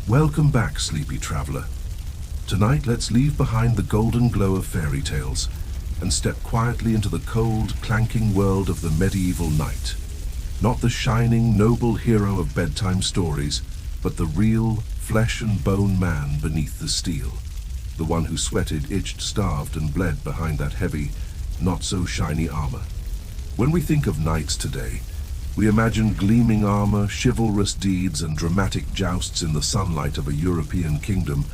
Welcome back, sleepy traveler. Tonight, let's leave behind the golden glow of fairy tales and step quietly into the cold, clanking world of the medieval knight. Not the shining, noble hero of bedtime stories, but the real, flesh and bone man beneath the steel. The one who sweated, itched, starved, and bled behind that heavy, not-so-shiny armor. When we think of knights today, we imagine gleaming armor, chivalrous deeds, and dramatic jousts in the sunlight of a European kingdom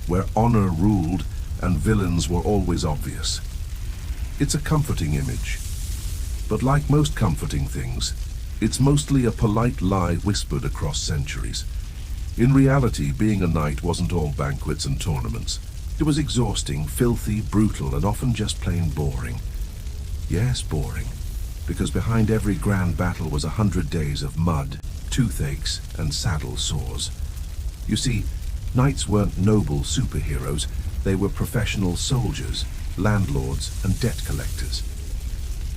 where honor ruled and villains were always obvious. It's a comforting image. But like most comforting things, it's mostly a polite lie whispered across centuries. In reality, being a knight wasn't all banquets and tournaments. It was exhausting, filthy, brutal, and often just plain boring. Yes, boring. Because behind every grand battle was 100 days of mud, toothaches, and saddle sores. You see, knights weren't noble superheroes, they were professional soldiers, landlords, and debt collectors.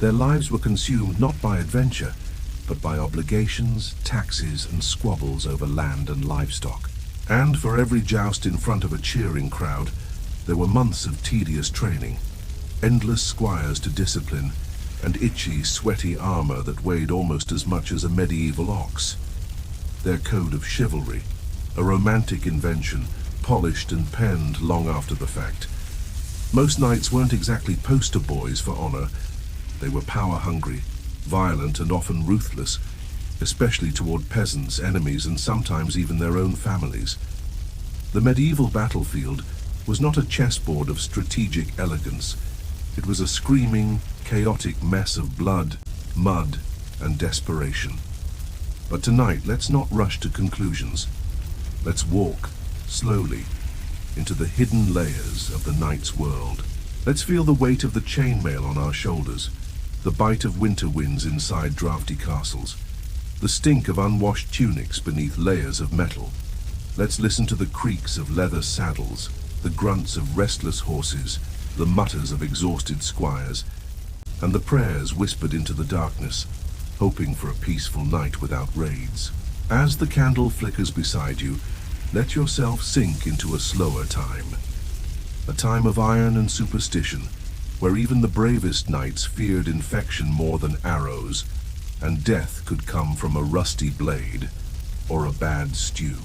Their lives were consumed not by adventure, but by obligations, taxes, and squabbles over land and livestock. And for every joust in front of a cheering crowd, there were months of tedious training, endless squires to discipline, and itchy, sweaty armor that weighed almost as much as a medieval ox. Their code of chivalry, a romantic invention, polished and penned long after the fact. Most knights weren't exactly poster boys for honor. They were power-hungry, violent, and often ruthless, especially toward peasants, enemies, and sometimes even their own families. The medieval battlefield was not a chessboard of strategic elegance. It was a screaming, chaotic mess of blood, mud, and desperation. But tonight, let's not rush to conclusions. Let's walk, slowly, into the hidden layers of the knight's world. Let's feel the weight of the chainmail on our shoulders, the bite of winter winds inside drafty castles, the stink of unwashed tunics beneath layers of metal. Let's listen to the creaks of leather saddles, the grunts of restless horses, the mutters of exhausted squires, and the prayers whispered into the darkness, hoping for a peaceful night without raids. As the candle flickers beside you, let yourself sink into a slower time. A time of iron and superstition, where even the bravest knights feared infection more than arrows, and death could come from a rusty blade or a bad stew.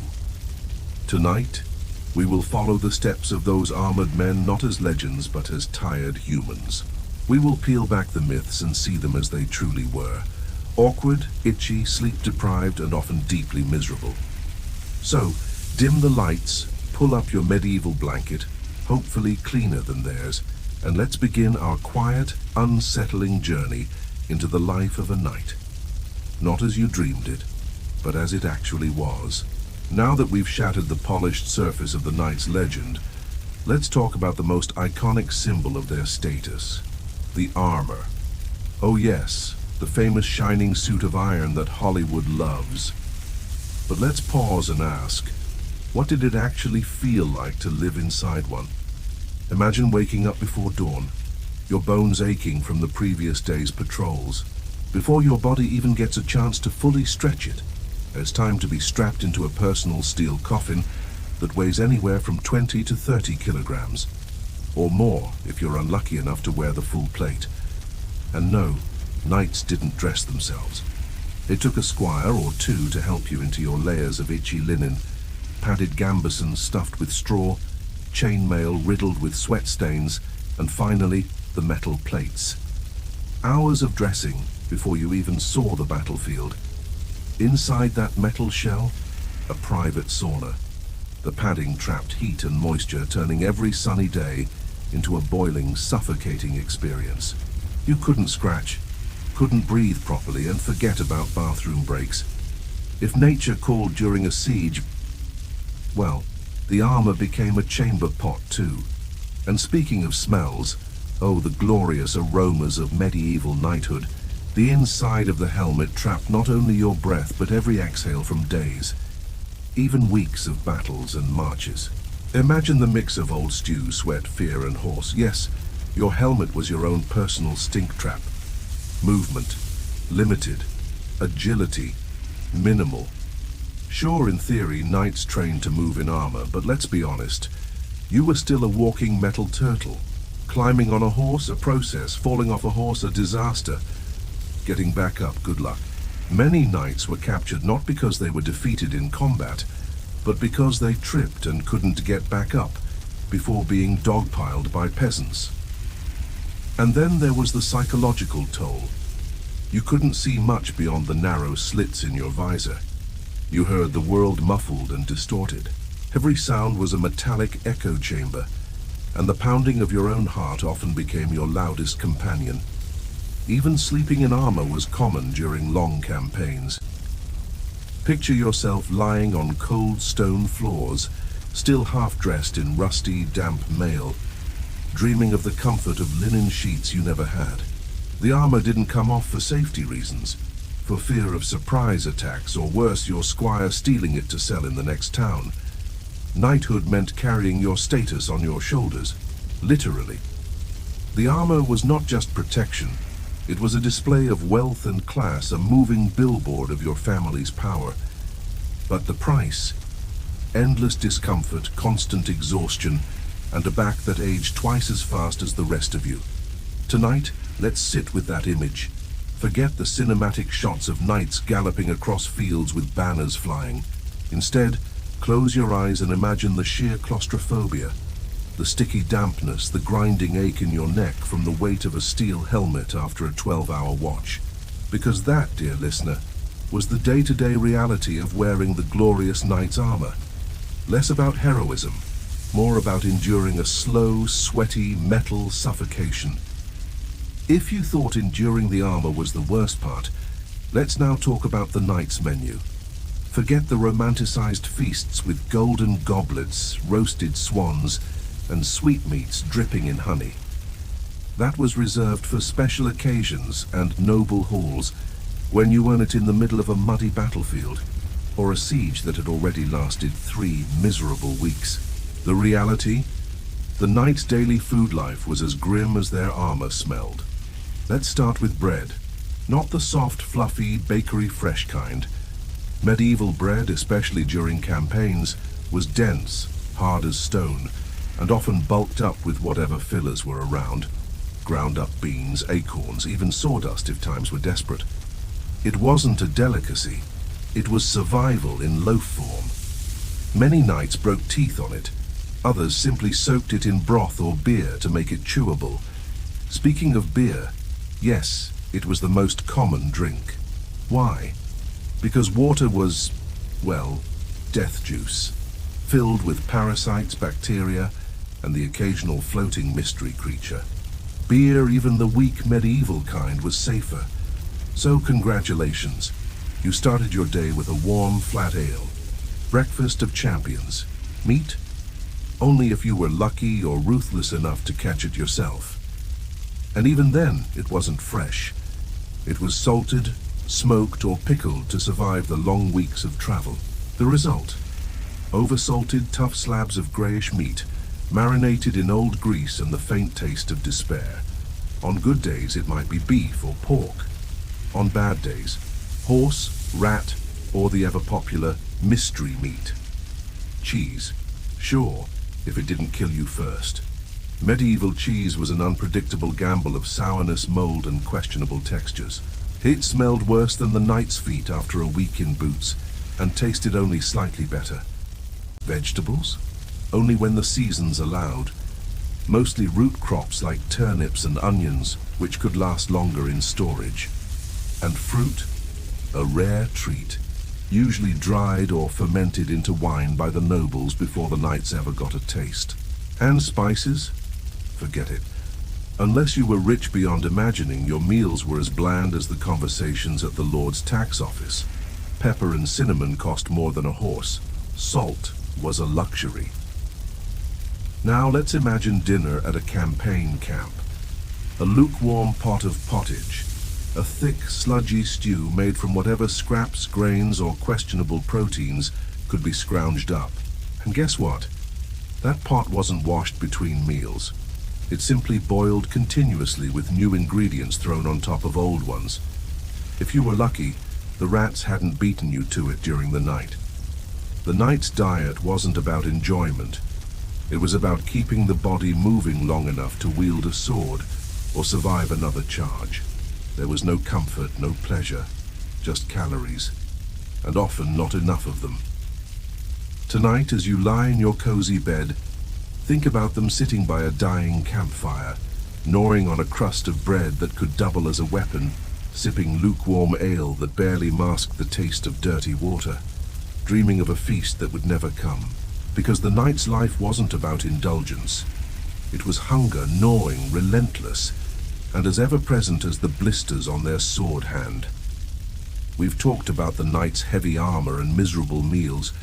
Tonight, we will follow the steps of those armored men not as legends but as tired humans. We will peel back the myths and see them as they truly were. Awkward, itchy, sleep-deprived, and often deeply miserable. So, dim the lights, pull up your medieval blanket, hopefully cleaner than theirs, and let's begin our quiet, unsettling journey into the life of a knight. Not as you dreamed it, but as it actually was. Now that we've shattered the polished surface of the knight's legend, let's talk about the most iconic symbol of their status, the armor. Oh yes, the famous shining suit of iron that Hollywood loves. But let's pause and ask, what did it actually feel like to live inside one? Imagine waking up before dawn, your bones aching from the previous day's patrols. Before your body even gets a chance to fully stretch it, it's time to be strapped into a personal steel coffin that weighs anywhere from 20 to 30 kilograms, or more if you're unlucky enough to wear the full plate. And no, knights didn't dress themselves. It took a squire or two to help you into your layers of itchy linen, padded gambesons stuffed with straw, chainmail riddled with sweat stains, and finally, the metal plates. Hours of dressing before you even saw the battlefield. Inside that metal shell, a private sauna. The padding trapped heat and moisture, turning every sunny day into a boiling, suffocating experience. You couldn't scratch, couldn't breathe properly, and forget about bathroom breaks. If nature called during a siege, well, the armor became a chamber pot too. And speaking of smells, oh, the glorious aromas of medieval knighthood. The inside of the helmet trapped not only your breath, but every exhale from days, even weeks of battles and marches. Imagine the mix of old stew, sweat, fear, and horse. Yes, your helmet was your own personal stink trap. Movement, limited. Agility, minimal. Sure, in theory, knights trained to move in armor, but let's be honest. You were still a walking metal turtle. Climbing on a horse, a process. Falling off a horse, a disaster. Getting back up, good luck. Many knights were captured not because they were defeated in combat, but because they tripped and couldn't get back up before being dogpiled by peasants. And then there was the psychological toll. You couldn't see much beyond the narrow slits in your visor. You heard the world muffled and distorted. Every sound was a metallic echo chamber, and the pounding of your own heart often became your loudest companion. Even sleeping in armor was common during long campaigns. Picture yourself lying on cold stone floors, still half-dressed in rusty, damp mail, dreaming of the comfort of linen sheets you never had. The armor didn't come off for safety reasons, for fear of surprise attacks, or worse, your squire stealing it to sell in the next town. Knighthood meant carrying your status on your shoulders, literally. The armor was not just protection, it was a display of wealth and class, a moving billboard of your family's power. But the price? Endless discomfort, constant exhaustion, and a back that aged twice as fast as the rest of you. Tonight, let's sit with that image. Forget the cinematic shots of knights galloping across fields with banners flying. Instead, close your eyes and imagine the sheer claustrophobia, the sticky dampness, the grinding ache in your neck from the weight of a steel helmet after a 12-hour watch. Because that, dear listener, was the day-to-day reality of wearing the glorious knight's armor. Less about heroism, more about enduring a slow, sweaty, metal suffocation. If you thought enduring the armor was the worst part, let's now talk about the knight's menu. Forget the romanticized feasts with golden goblets, roasted swans, and sweetmeats dripping in honey. That was reserved for special occasions and noble halls, when you weren't in the middle of a muddy battlefield, or a siege that had already lasted 3 miserable weeks. The reality? The knight's daily food life was as grim as their armor smelled. Let's start with bread. Not the soft, fluffy, bakery-fresh kind. Medieval bread, especially during campaigns, was dense, hard as stone, and often bulked up with whatever fillers were around. Ground-up beans, acorns, even sawdust if times were desperate. It wasn't a delicacy. It was survival in loaf form. Many knights broke teeth on it. Others simply soaked it in broth or beer to make it chewable. Speaking of beer, yes, it was the most common drink. Why? Because water was, well, death juice, filled with parasites, bacteria, and the occasional floating mystery creature. Beer, even the weak medieval kind, was safer. So congratulations, you started your day with a warm, flat ale. Breakfast of champions. Meat? Only if you were lucky or ruthless enough to catch it yourself. And even then, it wasn't fresh. It was salted, smoked, or pickled to survive the long weeks of travel. The result? Oversalted, tough slabs of grayish meat, marinated in old grease and the faint taste of despair. On good days, it might be beef or pork. On bad days, horse, rat, or the ever-popular mystery meat. Cheese. Sure, if it didn't kill you first. Medieval cheese was an unpredictable gamble of sourness, mold, and questionable textures. It smelled worse than the knight's feet after a week in boots, and tasted only slightly better. Vegetables? Only when the seasons allowed. Mostly root crops like turnips and onions, which could last longer in storage. And fruit? A rare treat, usually dried or fermented into wine by the nobles before the knights ever got a taste. And spices? Forget it. Unless you were rich beyond imagining, your meals were as bland as the conversations at the Lord's tax office. Pepper and cinnamon cost more than a horse. Salt was a luxury. Now let's imagine dinner at a campaign camp. A lukewarm pot of pottage. A thick, sludgy stew made from whatever scraps, grains, or questionable proteins could be scrounged up. And guess what? That pot wasn't washed between meals. It simply boiled continuously with new ingredients thrown on top of old ones. If you were lucky, the rats hadn't beaten you to it during the night. The knight's diet wasn't about enjoyment. It was about keeping the body moving long enough to wield a sword or survive another charge. There was no comfort, no pleasure, just calories, and often not enough of them. Tonight, as you lie in your cozy bed, think about them sitting by a dying campfire, gnawing on a crust of bread that could double as a weapon, sipping lukewarm ale that barely masked the taste of dirty water, dreaming of a feast that would never come. Because the knight's life wasn't about indulgence. It was hunger, gnawing, relentless, and as ever-present as the blisters on their sword hand. We've talked about the knight's heavy armor and miserable meals,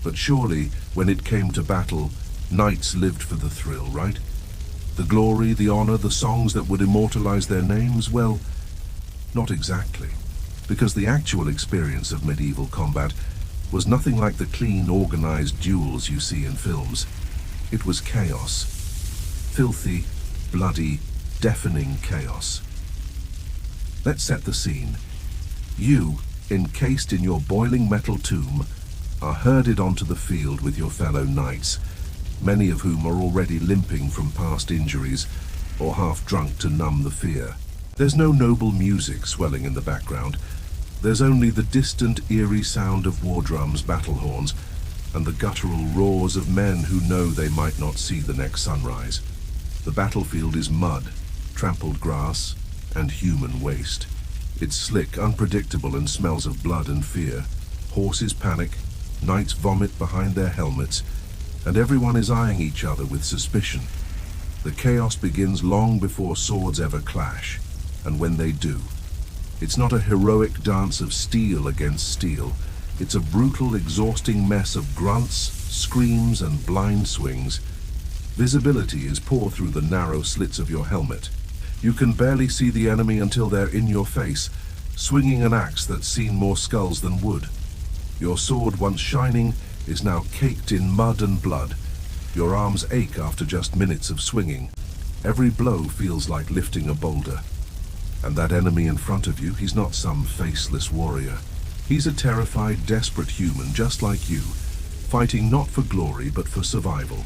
but surely, when it came to battle, knights lived for the thrill, right? The glory, the honor, the songs that would immortalize their names? Well, not exactly, because the actual experience of medieval combat was nothing like the clean, organized duels you see in films. It was chaos. Filthy, bloody, deafening chaos. Let's set the scene. You, encased in your boiling metal tomb, are herded onto the field with your fellow knights, many of whom are already limping from past injuries or half drunk to numb the fear. There's no noble music swelling in the background. There's only the distant, eerie sound of war drums, battle horns, and the guttural roars of men who know they might not see the next sunrise. The battlefield is mud, trampled grass, and human waste. It's slick, unpredictable, and smells of blood and fear. Horses panic, knights vomit behind their helmets, and everyone is eyeing each other with suspicion. The chaos begins long before swords ever clash, and when they do, it's not a heroic dance of steel against steel. It's a brutal, exhausting mess of grunts, screams, and blind swings. Visibility is poor through the narrow slits of your helmet. You can barely see the enemy until they're in your face, swinging an axe that's seen more skulls than wood. Your sword, once shining, is now caked in mud and blood. Your arms ache after just minutes of swinging. Every blow feels like lifting a boulder. And that enemy in front of you, he's not some faceless warrior. He's a terrified, desperate human just like you, fighting not for glory but for survival.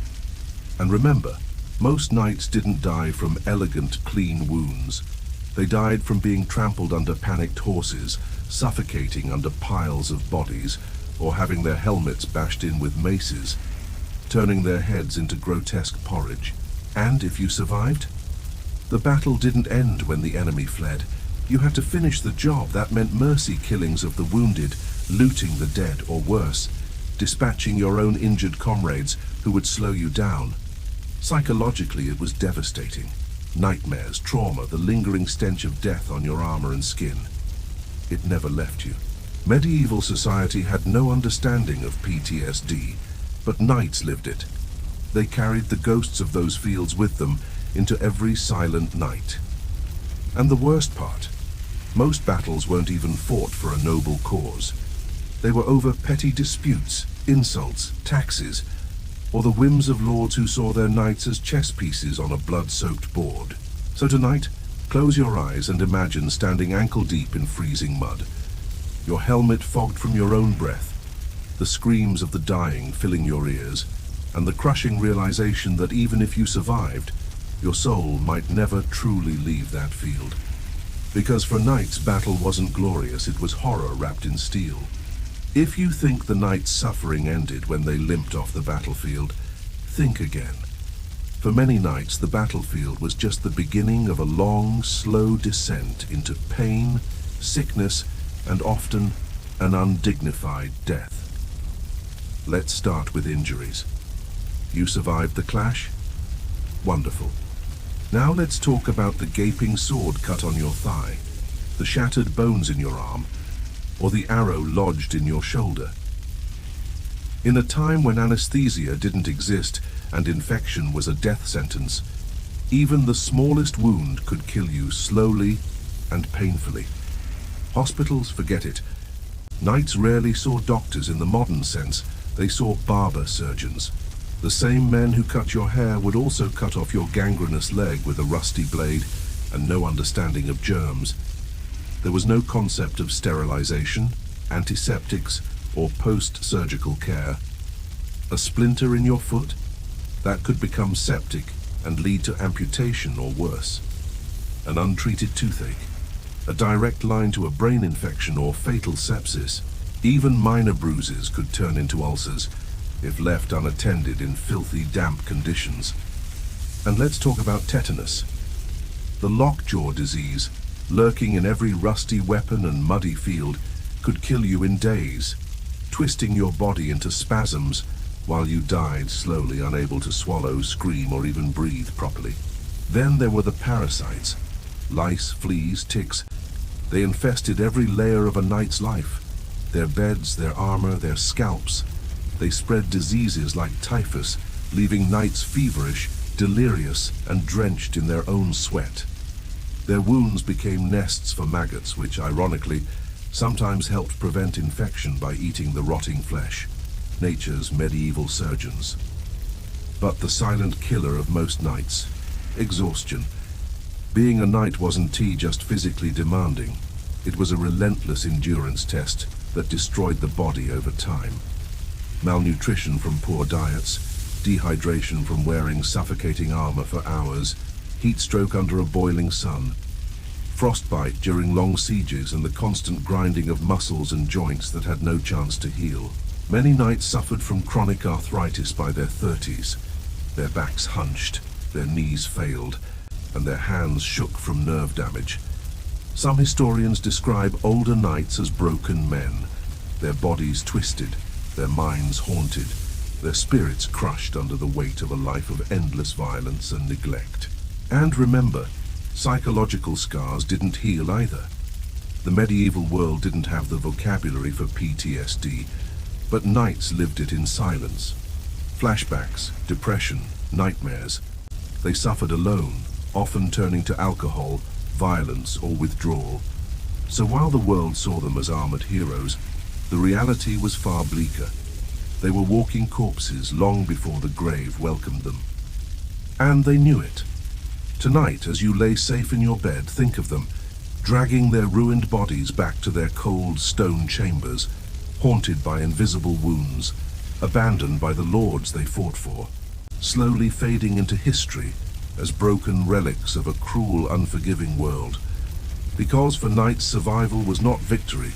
And remember, most knights didn't die from elegant, clean wounds. They died from being trampled under panicked horses, suffocating under piles of bodies, or having their helmets bashed in with maces, turning their heads into grotesque porridge. And if you survived, the battle didn't end when the enemy fled. You had to finish the job. That meant mercy killings of the wounded, looting the dead, or worse, dispatching your own injured comrades who would slow you down. Psychologically, it was devastating. Nightmares, trauma, the lingering stench of death on your armor and skin. It never left you. Medieval society had no understanding of PTSD, but knights lived it. They carried the ghosts of those fields with them into every silent night. And the worst part, most battles weren't even fought for a noble cause. They were over petty disputes, insults, taxes, or the whims of lords who saw their knights as chess pieces on a blood-soaked board. So tonight, close your eyes and imagine standing ankle-deep in freezing mud, your helmet fogged from your own breath, the screams of the dying filling your ears, and the crushing realization that even if you survived, your soul might never truly leave that field. Because for knights, battle wasn't glorious, it was horror wrapped in steel. If you think the knight's suffering ended when they limped off the battlefield, think again. For many knights, the battlefield was just the beginning of a long, slow descent into pain, sickness, and often an undignified death. Let's start with injuries. You survived the clash? Wonderful. Now let's talk about the gaping sword cut on your thigh, the shattered bones in your arm, or the arrow lodged in your shoulder. In a time when anesthesia didn't exist and infection was a death sentence, even the smallest wound could kill you slowly and painfully. Hospitals, forget it. Knights rarely saw doctors in the modern sense. They saw barber surgeons. The same men who cut your hair would also cut off your gangrenous leg with a rusty blade and no understanding of germs. There was no concept of sterilization, antiseptics, or post-surgical care. A splinter in your foot? That could become septic and lead to amputation or worse. An untreated toothache? A direct line to a brain infection or fatal sepsis. Even minor bruises could turn into ulcers if left unattended in filthy, damp conditions. And let's talk about tetanus. The lockjaw disease, lurking in every rusty weapon and muddy field, could kill you in days, twisting your body into spasms while you died slowly, unable to swallow, scream, or even breathe properly. Then there were the parasites. Lice, fleas, ticks. They infested every layer of a knight's life. Their beds, their armor, their scalps. They spread diseases like typhus, leaving knights feverish, delirious, and drenched in their own sweat. Their wounds became nests for maggots, which, ironically, sometimes helped prevent infection by eating the rotting flesh. Nature's medieval surgeons. But the silent killer of most knights, exhaustion. Being a knight wasn't just physically demanding. It was a relentless endurance test that destroyed the body over time. Malnutrition from poor diets, dehydration from wearing suffocating armor for hours, heat stroke under a boiling sun, frostbite during long sieges, and the constant grinding of muscles and joints that had no chance to heal. Many knights suffered from chronic arthritis by their 30s. Their backs hunched, their knees failed, and their hands shook from nerve damage. Some historians describe older knights as broken men, their bodies twisted, their minds haunted, their spirits crushed under the weight of a life of endless violence and neglect. And remember, psychological scars didn't heal either. The medieval world didn't have the vocabulary for PTSD, but knights lived it in silence. Flashbacks, depression, nightmares. They suffered alone, often turning to alcohol, violence, or withdrawal. So while the world saw them as armored heroes, the reality was far bleaker. They were walking corpses long before the grave welcomed them. And they knew it. Tonight, as you lay safe in your bed, think of them, dragging their ruined bodies back to their cold stone chambers, haunted by invisible wounds, abandoned by the lords they fought for, slowly fading into history as broken relics of a cruel, unforgiving world. Because for knights, survival was not victory,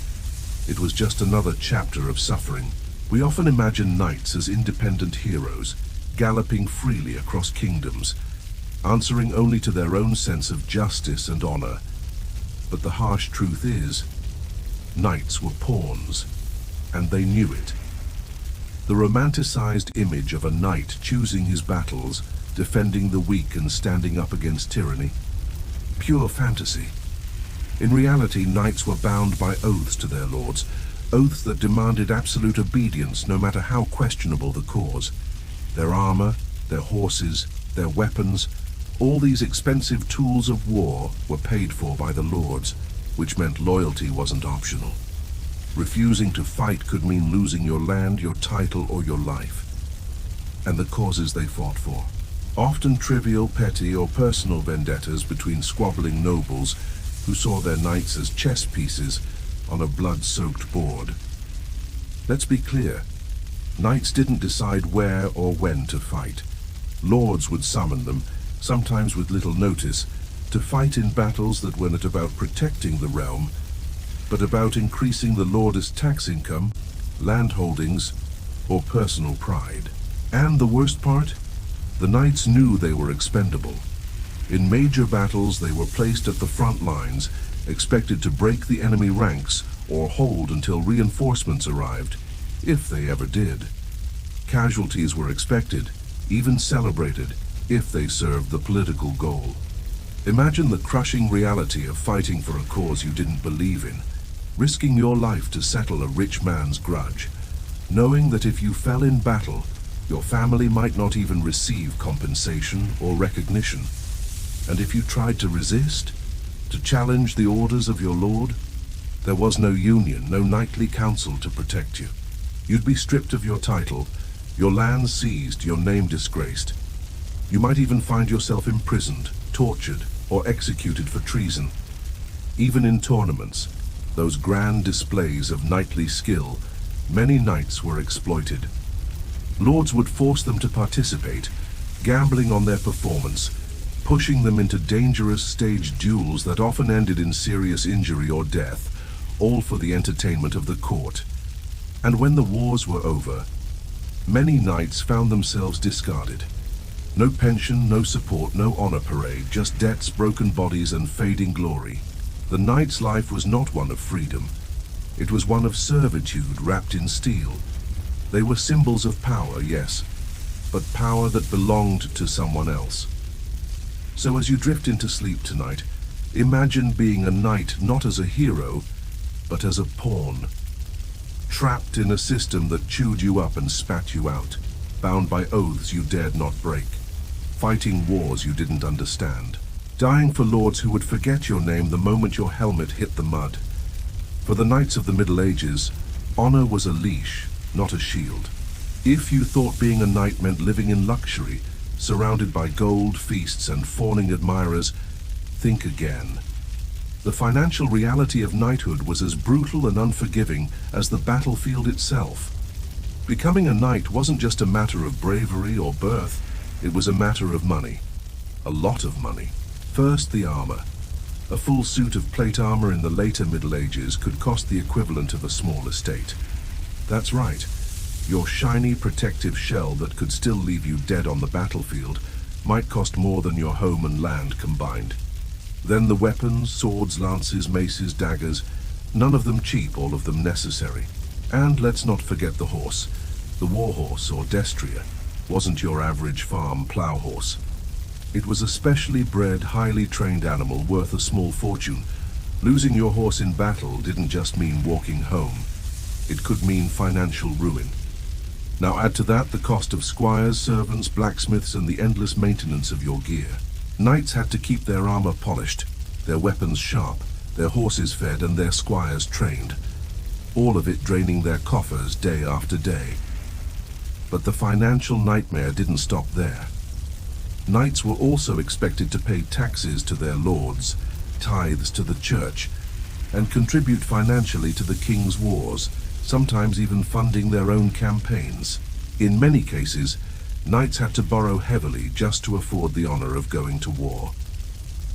it was just another chapter of suffering. We often imagine knights as independent heroes, galloping freely across kingdoms, answering only to their own sense of justice and honor. But the harsh truth is, knights were pawns, and they knew it. The romanticized image of a knight choosing his battles, defending the weak and standing up against tyranny. Pure fantasy. In reality, knights were bound by oaths to their lords, oaths that demanded absolute obedience no matter how questionable the cause. Their armor, their horses, their weapons, all these expensive tools of war were paid for by the lords, which meant loyalty wasn't optional. Refusing to fight could mean losing your land, your title, or your life. And the causes they fought for. Often trivial, petty, or personal vendettas between squabbling nobles who saw their knights as chess pieces on a blood-soaked board. Let's be clear. Knights didn't decide where or when to fight. Lords would summon them, sometimes with little notice, to fight in battles that were not about protecting the realm, but about increasing the lord's tax income, land holdings, or personal pride. And the worst part? The knights knew they were expendable. In major battles, they were placed at the front lines, expected to break the enemy ranks or hold until reinforcements arrived, if they ever did. Casualties were expected, even celebrated, if they served the political goal. Imagine the crushing reality of fighting for a cause you didn't believe in, risking your life to settle a rich man's grudge, knowing that if you fell in battle, your family might not even receive compensation or recognition. And if you tried to resist, to challenge the orders of your lord, there was no union, no knightly council to protect you. You'd be stripped of your title, your land seized, your name disgraced. You might even find yourself imprisoned, tortured, or executed for treason. Even in tournaments, those grand displays of knightly skill many knights were exploited. Lords would force them to participate, gambling on their performance, pushing them into dangerous staged duels that often ended in serious injury or death, all for the entertainment of the court. And when the wars were over, many knights found themselves discarded. No pension, no support, no honor parade, just debts, broken bodies, and fading glory. The knight's life was not one of freedom. It was one of servitude wrapped in steel. They were symbols of power, yes, but power that belonged to someone else. So as you drift into sleep tonight, imagine being a knight not as a hero, but as a pawn. Trapped in a system that chewed you up and spat you out, bound by oaths you dared not break, fighting wars you didn't understand, dying for lords who would forget your name the moment your helmet hit the mud. For the knights of the Middle Ages, honor was a leash, not a shield. If you thought being a knight meant living in luxury, surrounded by gold, feasts, and fawning admirers, think again. The financial reality of knighthood was as brutal and unforgiving as the battlefield itself. Becoming a knight wasn't just a matter of bravery or birth, it was a matter of money. A lot of money. First, the armor. A full suit of plate armor in the later Middle Ages could cost the equivalent of a small estate. That's right. Your shiny protective shell that could still leave you dead on the battlefield might cost more than your home and land combined. Then the weapons, swords, lances, maces, daggers, none of them cheap, all of them necessary. And let's not forget the horse. The war horse, or destrier, wasn't your average farm plow horse. It was a specially bred, highly trained animal worth a small fortune. Losing your horse in battle didn't just mean walking home. It could mean financial ruin. Now add to that the cost of squires, servants, blacksmiths, and the endless maintenance of your gear. Knights had to keep their armor polished, their weapons sharp, their horses fed, and their squires trained. All of it draining their coffers day after day. But the financial nightmare didn't stop there. Knights were also expected to pay taxes to their lords, tithes to the church, and contribute financially to the king's wars, sometimes even funding their own campaigns. In many cases, knights had to borrow heavily just to afford the honor of going to war.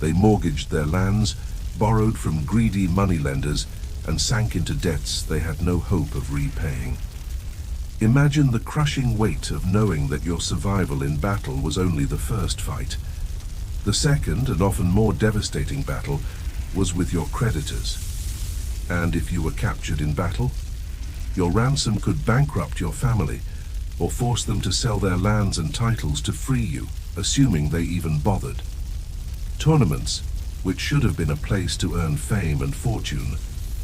They mortgaged their lands, borrowed from greedy moneylenders, and sank into debts they had no hope of repaying. Imagine the crushing weight of knowing that your survival in battle was only the first fight. The second, and often more devastating battle, was with your creditors. And if you were captured in battle, your ransom could bankrupt your family, or force them to sell their lands and titles to free you, assuming they even bothered. Tournaments, which should have been a place to earn fame and fortune,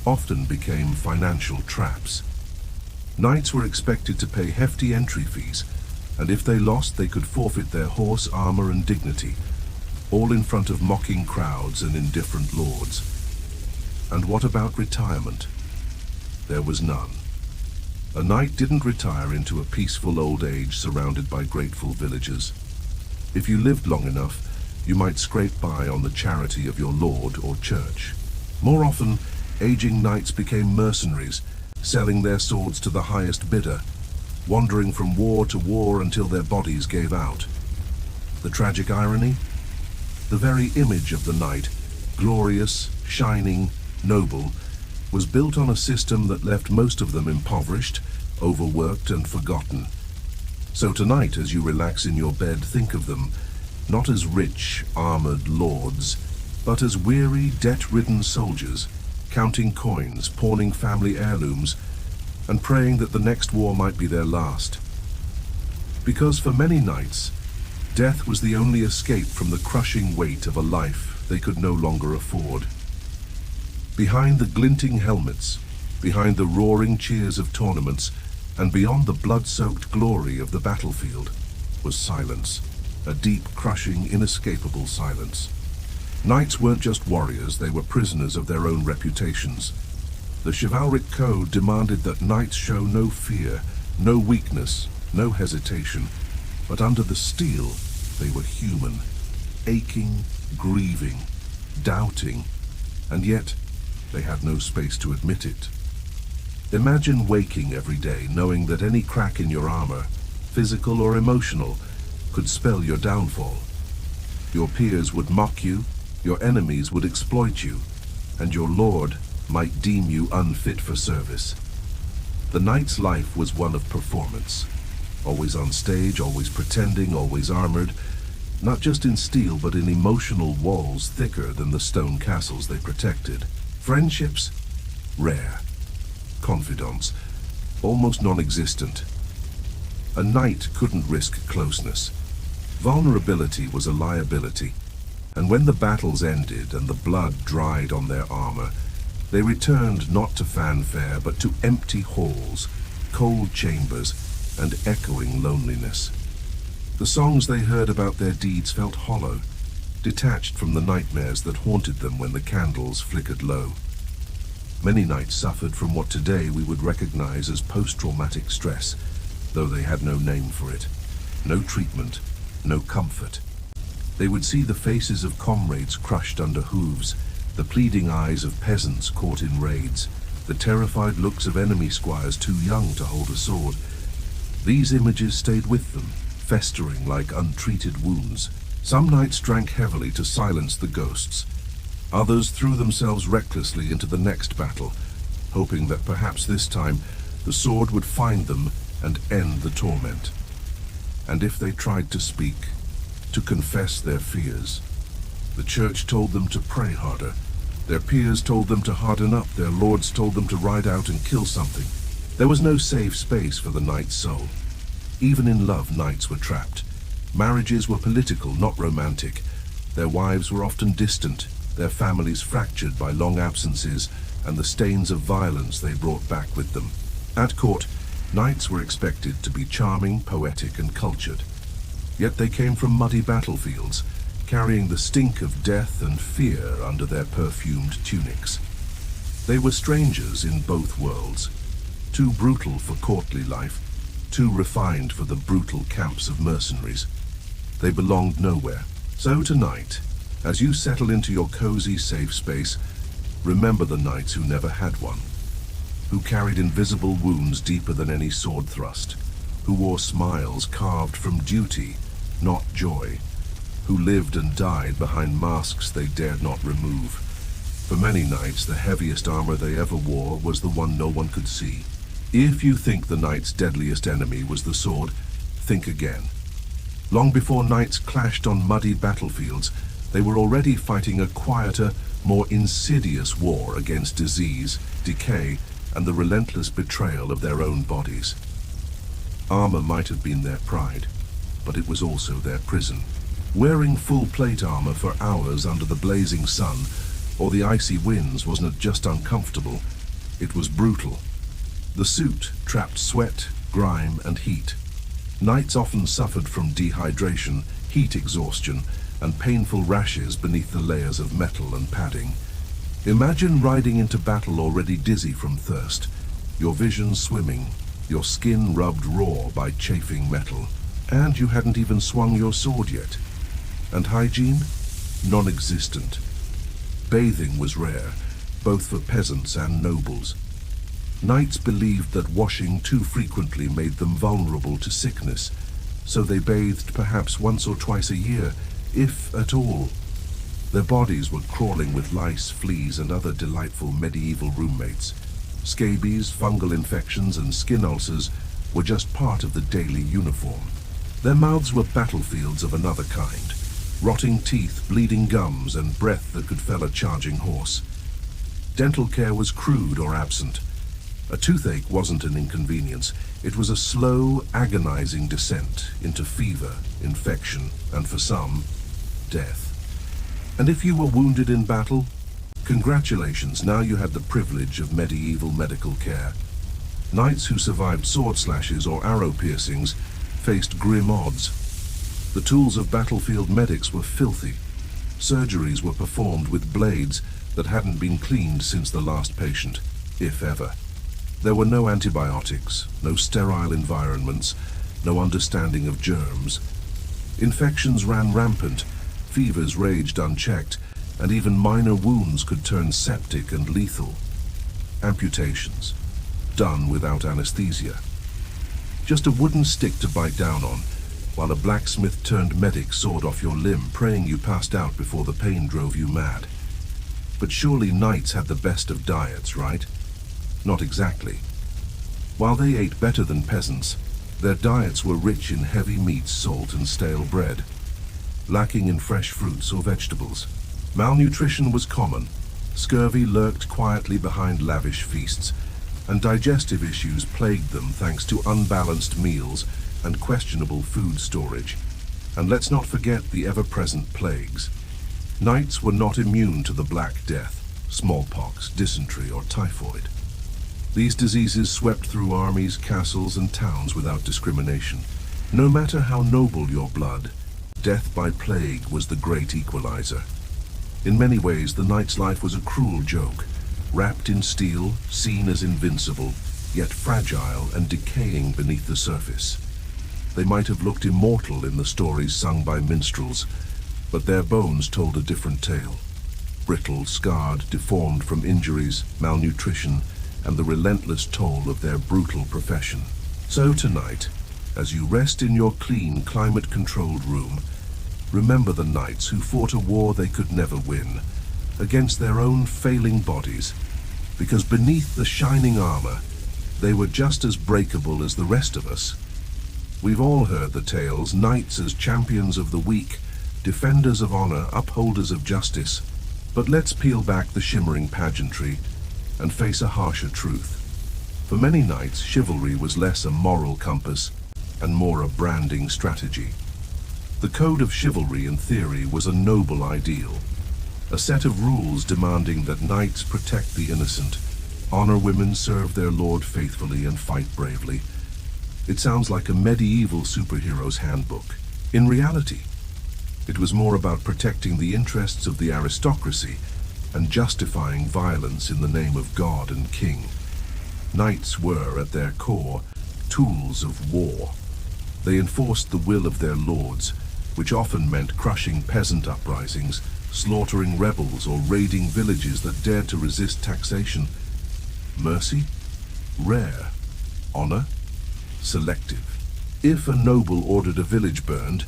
often became financial traps. Knights were expected to pay hefty entry fees, and if they lost, they could forfeit their horse, armor, and dignity, all in front of mocking crowds and indifferent lords. And what about retirement? There was none. A knight didn't retire into a peaceful old age surrounded by grateful villagers. If you lived long enough, you might scrape by on the charity of your lord or church. More often, aging knights became mercenaries, selling their swords to the highest bidder, wandering from war to war until their bodies gave out. The tragic irony? The very image of the knight, glorious, shining, noble, was built on a system that left most of them impoverished, overworked, and forgotten. So tonight, as you relax in your bed, think of them not as rich, armored lords, but as weary, debt-ridden soldiers, counting coins, pawning family heirlooms, and praying that the next war might be their last. Because for many knights, death was the only escape from the crushing weight of a life they could no longer afford. Behind the glinting helmets, behind the roaring cheers of tournaments, and beyond the blood-soaked glory of the battlefield, was silence, a deep, crushing, inescapable silence. Knights weren't just warriors, they were prisoners of their own reputations. The chivalric code demanded that knights show no fear, no weakness, no hesitation, but under the steel, they were human, aching, grieving, doubting, and yet they had no space to admit it. Imagine waking every day knowing that any crack in your armor, physical or emotional, could spell your downfall. Your peers would mock you, your enemies would exploit you, and your lord might deem you unfit for service. The knight's life was one of performance. Always on stage, always pretending, always armored, not just in steel but in emotional walls thicker than the stone castles they protected. Friendships? Rare. Confidants? Almost non-existent. A knight couldn't risk closeness. Vulnerability was a liability, and when the battles ended and the blood dried on their armor, they returned not to fanfare but to empty halls, cold chambers, and echoing loneliness. The songs they heard about their deeds felt hollow, detached from the nightmares that haunted them when the candles flickered low. Many knights suffered from what today we would recognize as post-traumatic stress, though they had no name for it, no treatment, no comfort. They would see the faces of comrades crushed under hooves, the pleading eyes of peasants caught in raids, the terrified looks of enemy squires too young to hold a sword. These images stayed with them, festering like untreated wounds. Some knights drank heavily to silence the ghosts. Others threw themselves recklessly into the next battle, hoping that perhaps this time the sword would find them and end the torment. And if they tried to speak, to confess their fears, the church told them to pray harder. Their peers told them to harden up. Their lords told them to ride out and kill something. There was no safe space for the knight's soul. Even in love, knights were trapped. Marriages were political, not romantic. Their wives were often distant, their families fractured by long absences and the stains of violence they brought back with them. At court, knights were expected to be charming, poetic, and cultured. Yet they came from muddy battlefields, carrying the stink of death and fear under their perfumed tunics. They were strangers in both worlds, too brutal for courtly life, too refined for the brutal camps of mercenaries. They belonged nowhere. So tonight, as you settle into your cozy, safe space, remember the knights who never had one, who carried invisible wounds deeper than any sword thrust, who wore smiles carved from duty, not joy, who lived and died behind masks they dared not remove. For many knights, the heaviest armor they ever wore was the one no one could see. If you think the knight's deadliest enemy was the sword, think again. Long before knights clashed on muddy battlefields, they were already fighting a quieter, more insidious war against disease, decay, and the relentless betrayal of their own bodies. Armor might have been their pride, but it was also their prison. Wearing full plate armor for hours under the blazing sun or the icy winds wasn't just uncomfortable, it was brutal. The suit trapped sweat, grime, and heat. Knights often suffered from dehydration, heat exhaustion, and painful rashes beneath the layers of metal and padding. Imagine riding into battle already dizzy from thirst, your vision swimming, your skin rubbed raw by chafing metal, and you hadn't even swung your sword yet. And hygiene? Non-existent. Bathing was rare, both for peasants and nobles. Knights believed that washing too frequently made them vulnerable to sickness, so they bathed perhaps once or twice a year, if at all. Their bodies were crawling with lice, fleas, and other delightful medieval roommates. Scabies, fungal infections, and skin ulcers were just part of the daily uniform. Their mouths were battlefields of another kind, rotting teeth, bleeding gums, and breath that could fell a charging horse. Dental care was crude or absent. A toothache wasn't an inconvenience. It was a slow, agonizing descent into fever, infection, and for some, death. And if you were wounded in battle, congratulations, now you had the privilege of medieval medical care. Knights who survived sword slashes or arrow piercings faced grim odds. The tools of battlefield medics were filthy. Surgeries were performed with blades that hadn't been cleaned since the last patient, if ever. There were no antibiotics, no sterile environments, no understanding of germs. Infections ran rampant, fevers raged unchecked, and even minor wounds could turn septic and lethal. Amputations. done without anesthesia. Just a wooden stick to bite down on, while a blacksmith-turned-medic sawed off your limb, praying you passed out before the pain drove you mad. But surely knights had the best of diets, right? Not exactly. While they ate better than peasants, their diets were rich in heavy meats, salt, and stale bread, lacking in fresh fruits or vegetables. Malnutrition was common, scurvy lurked quietly behind lavish feasts, and digestive issues plagued them thanks to unbalanced meals and questionable food storage. And let's not forget the ever-present plagues. Knights were not immune to the Black Death, smallpox, dysentery, or typhoid. These diseases swept through armies, castles, and towns without discrimination. No matter how noble your blood, death by plague was the great equalizer. In many ways, the knight's life was a cruel joke, wrapped in steel, seen as invincible, yet fragile and decaying beneath the surface. They might have looked immortal in the stories sung by minstrels, but their bones told a different tale. Brittle, scarred, deformed from injuries, malnutrition, and the relentless toll of their brutal profession. So tonight, as you rest in your clean, climate-controlled room, remember the knights who fought a war they could never win, against their own failing bodies, because beneath the shining armor, they were just as breakable as the rest of us. We've all heard the tales, knights as champions of the weak, defenders of honor, upholders of justice. But let's peel back the shimmering pageantry and face a harsher truth. For many knights, chivalry was less a moral compass and more a branding strategy. The code of chivalry, in theory, was a noble ideal, a set of rules demanding that knights protect the innocent, honor women, serve their lord faithfully, and fight bravely. It sounds like a medieval superhero's handbook. In reality, it was more about protecting the interests of the aristocracy and justifying violence in the name of God and king. Knights were, at their core, tools of war. They enforced the will of their lords, which often meant crushing peasant uprisings, slaughtering rebels, or raiding villages that dared to resist taxation. Mercy? Rare. Honor? Selective. If a noble ordered a village burned,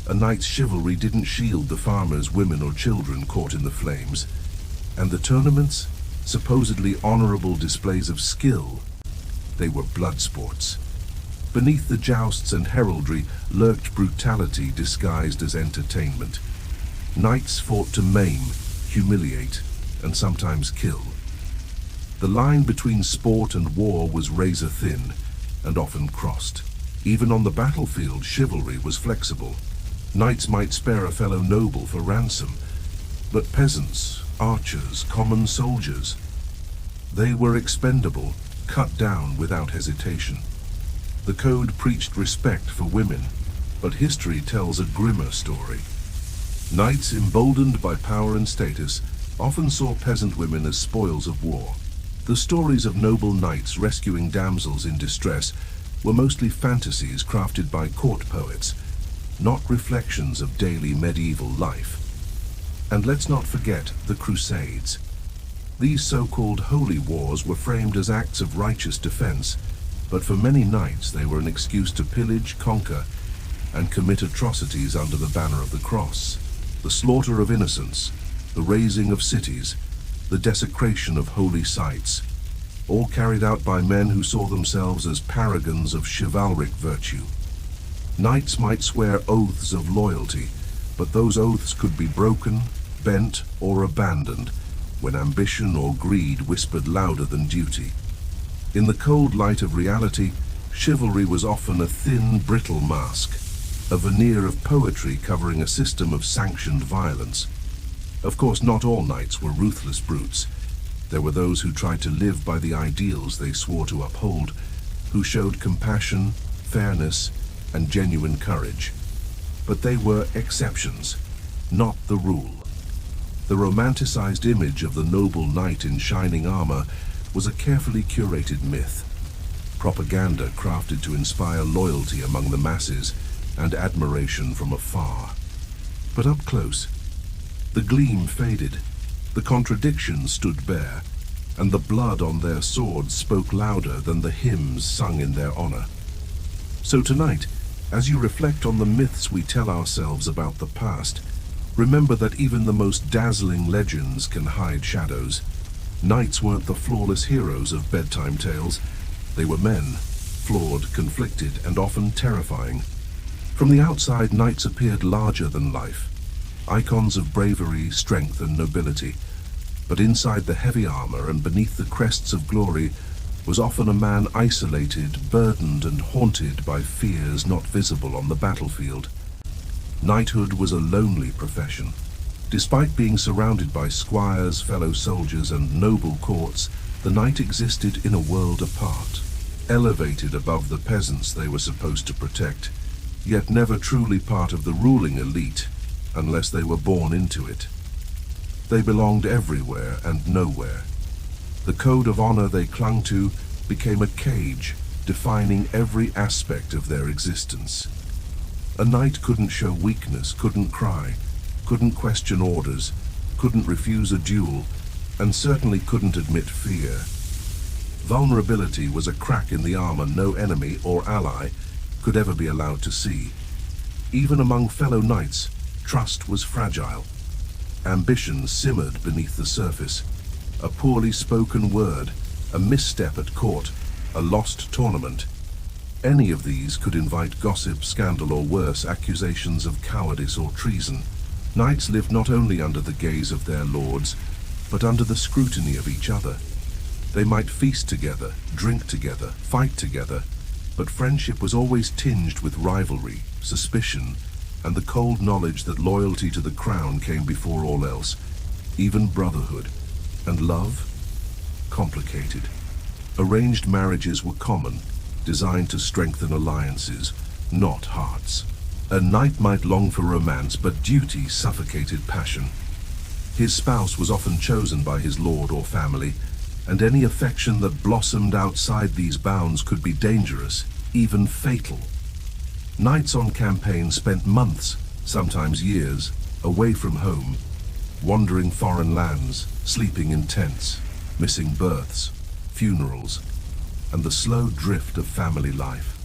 a knight's chivalry didn't shield the farmers, women, or children caught in the flames. And the tournaments? Supposedly honorable displays of skill. They were blood sports. Beneath the jousts and heraldry lurked brutality disguised as entertainment. Knights fought to maim, humiliate, and sometimes kill. The line between sport and war was razor thin, and often crossed. Even on the battlefield, chivalry was flexible. Knights might spare a fellow noble for ransom, but peasants, archers, common soldiers, they were expendable, cut down without hesitation. The code preached respect for women, but history tells a grimmer story. Knights, emboldened by power and status, often saw peasant women as spoils of war. The stories of noble knights rescuing damsels in distress were mostly fantasies crafted by court poets, not reflections of daily medieval life. And let's not forget the Crusades. These so-called holy wars were framed as acts of righteous defense, but for many knights they were an excuse to pillage, conquer, and commit atrocities under the banner of the cross. The slaughter of innocents, the razing of cities, the desecration of holy sites, all carried out by men who saw themselves as paragons of chivalric virtue. Knights might swear oaths of loyalty, but those oaths could be broken, bent, or abandoned when ambition or greed whispered louder than duty. In the cold light of reality, chivalry was often a thin, brittle mask, a veneer of poetry covering a system of sanctioned violence. Of course, not all knights were ruthless brutes. There were those who tried to live by the ideals they swore to uphold, who showed compassion, fairness, and genuine courage. But they were exceptions, not the rule. The romanticized image of the noble knight in shining armor was a carefully curated myth, propaganda crafted to inspire loyalty among the masses and admiration from afar. But up close, the gleam faded, the contradiction stood bare. and the blood on their swords spoke louder than the hymns sung in their honor. So tonight, as you reflect on the myths we tell ourselves about the past, remember that even the most dazzling legends can hide shadows. Knights weren't the flawless heroes of bedtime tales. They were men, flawed, conflicted, and often terrifying. From the outside, knights appeared larger than life, icons of bravery, strength, and nobility. But inside the heavy armor and beneath the crests of glory was often a man isolated, burdened, and haunted by fears not visible on the battlefield. Knighthood was a lonely profession. Despite being surrounded by squires, fellow soldiers, and noble courts, the knight existed in a world apart, elevated above the peasants they were supposed to protect, yet never truly part of the ruling elite unless they were born into it. They belonged everywhere and nowhere. The code of honor they clung to became a cage defining every aspect of their existence. A knight couldn't show weakness, couldn't cry, couldn't question orders, couldn't refuse a duel, and certainly couldn't admit fear. Vulnerability was a crack in the armor no enemy or ally could ever be allowed to see. Even among fellow knights, trust was fragile. Ambition simmered beneath the surface. A poorly spoken word, a misstep at court, a lost tournament. Any of these could invite gossip, scandal, or worse, accusations of cowardice or treason. Knights lived not only under the gaze of their lords, but under the scrutiny of each other. They might feast together, drink together, fight together, but friendship was always tinged with rivalry, suspicion, and the cold knowledge that loyalty to the crown came before all else, even brotherhood. And love? Complicated. Arranged marriages were common, designed to strengthen alliances, not hearts. A knight might long for romance, but duty suffocated passion. His spouse was often chosen by his lord or family, and any affection that blossomed outside these bounds could be dangerous, even fatal. Knights on campaign spent months, sometimes years, away from home, wandering foreign lands, sleeping in tents, missing births, funerals, and the slow drift of family life.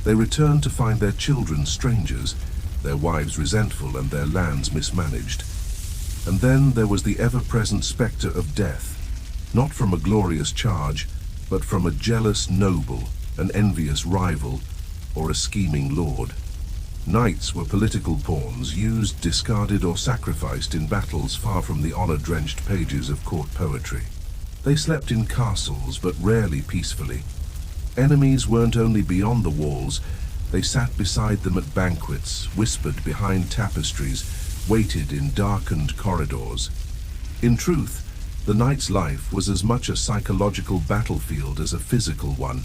They returned to find their children strangers, their wives resentful, and their lands mismanaged. And then there was the ever-present specter of death, not from a glorious charge, but from a jealous noble, an envious rival, or a scheming lord. Knights were political pawns, used, discarded, or sacrificed in battles far from the honor-drenched pages of court poetry. They slept in castles, but rarely peacefully. Enemies weren't only beyond the walls, they sat beside them at banquets, whispered behind tapestries, waited in darkened corridors. In truth, the knight's life was as much a psychological battlefield as a physical one.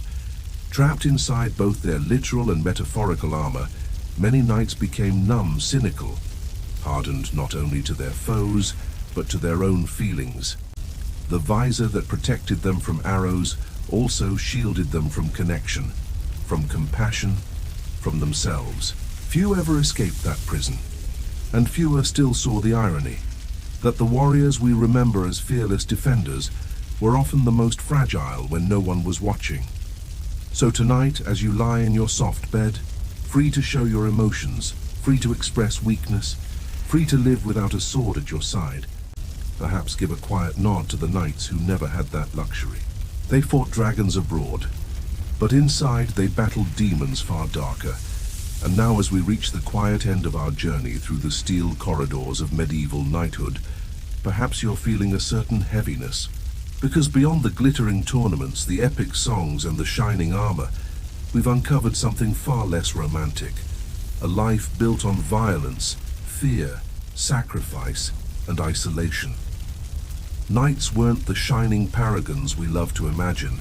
Trapped inside both their literal and metaphorical armor, many knights became numb, cynical, hardened not only to their foes, but to their own feelings. The visor that protected them from arrows also shielded them from connection, from compassion, from themselves. Few ever escaped that prison, and fewer still saw the irony, that the warriors we remember as fearless defenders were often the most fragile when no one was watching. So tonight, as you lie in your soft bed, free to show your emotions, free to express weakness, free to live without a sword at your side, perhaps give a quiet nod to the knights who never had that luxury. They fought dragons abroad, but inside they battled demons far darker. And now, as we reach the quiet end of our journey through the steel corridors of medieval knighthood, perhaps you're feeling a certain heaviness. Because beyond the glittering tournaments, the epic songs, and the shining armor, we've uncovered something far less romantic. A life built on violence, fear, sacrifice, and isolation. Knights weren't the shining paragons we love to imagine.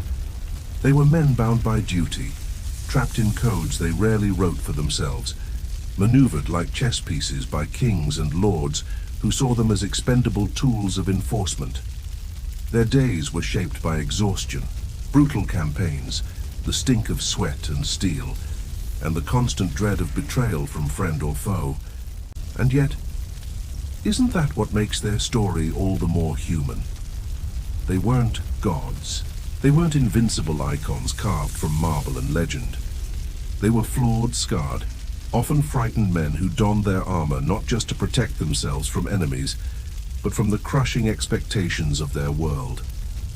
They were men bound by duty, trapped in codes they rarely wrote for themselves, maneuvered like chess pieces by kings and lords who saw them as expendable tools of enforcement. Their days were shaped by exhaustion, brutal campaigns, the stink of sweat and steel, and the constant dread of betrayal from friend or foe. And yet, isn't that what makes their story all the more human? They weren't gods. They weren't invincible icons carved from marble and legend. They were flawed, scarred, often frightened men who donned their armor not just to protect themselves from enemies, but from the crushing expectations of their world.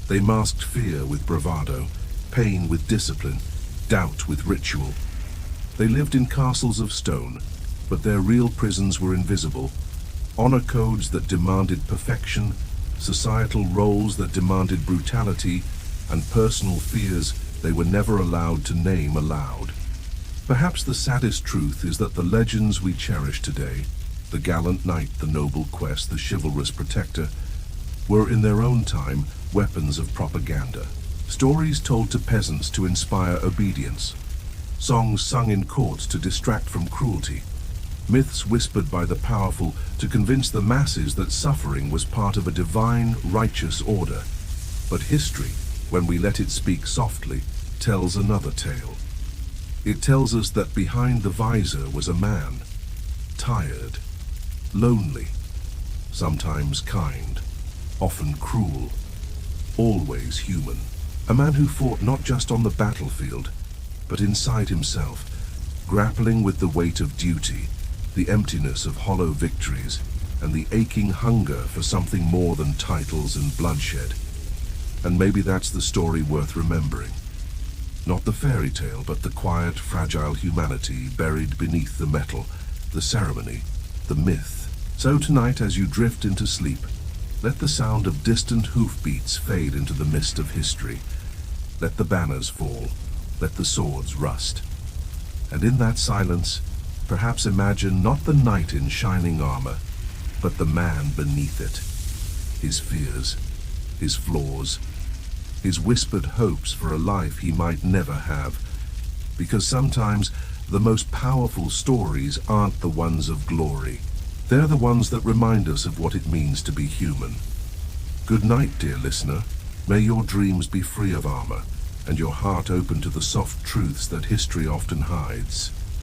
They masked fear with bravado, pain with discipline, doubt with ritual. They lived in castles of stone, but their real prisons were invisible. Honor codes that demanded perfection, societal roles that demanded brutality, and personal fears they were never allowed to name aloud. Perhaps the saddest truth is that the legends we cherish today, the gallant knight, the noble quest, the chivalrous protector, were in their own time weapons of propaganda. Stories told to peasants to inspire obedience, songs sung in courts to distract from cruelty, myths whispered by the powerful to convince the masses that suffering was part of a divine, righteous order. But history, when we let it speak softly, tells another tale. It tells us that behind the visor was a man, tired, lonely, sometimes kind, often cruel, always human. A man who fought not just on the battlefield, but inside himself, grappling with the weight of duty, the emptiness of hollow victories, and the aching hunger for something more than titles and bloodshed. And maybe that's the story worth remembering. Not the fairy tale, but the quiet, fragile humanity buried beneath the metal, the ceremony, the myth. So tonight, as you drift into sleep, let the sound of distant hoofbeats fade into the mist of history. Let the banners fall, let the swords rust. And in that silence, perhaps imagine not the knight in shining armor, but the man beneath it. His fears, his flaws, his whispered hopes for a life he might never have. Because sometimes the most powerful stories aren't the ones of glory. They're the ones that remind us of what it means to be human. Good night, dear listener. May your dreams be free of armor, and your heart open to the soft truths that history often hides.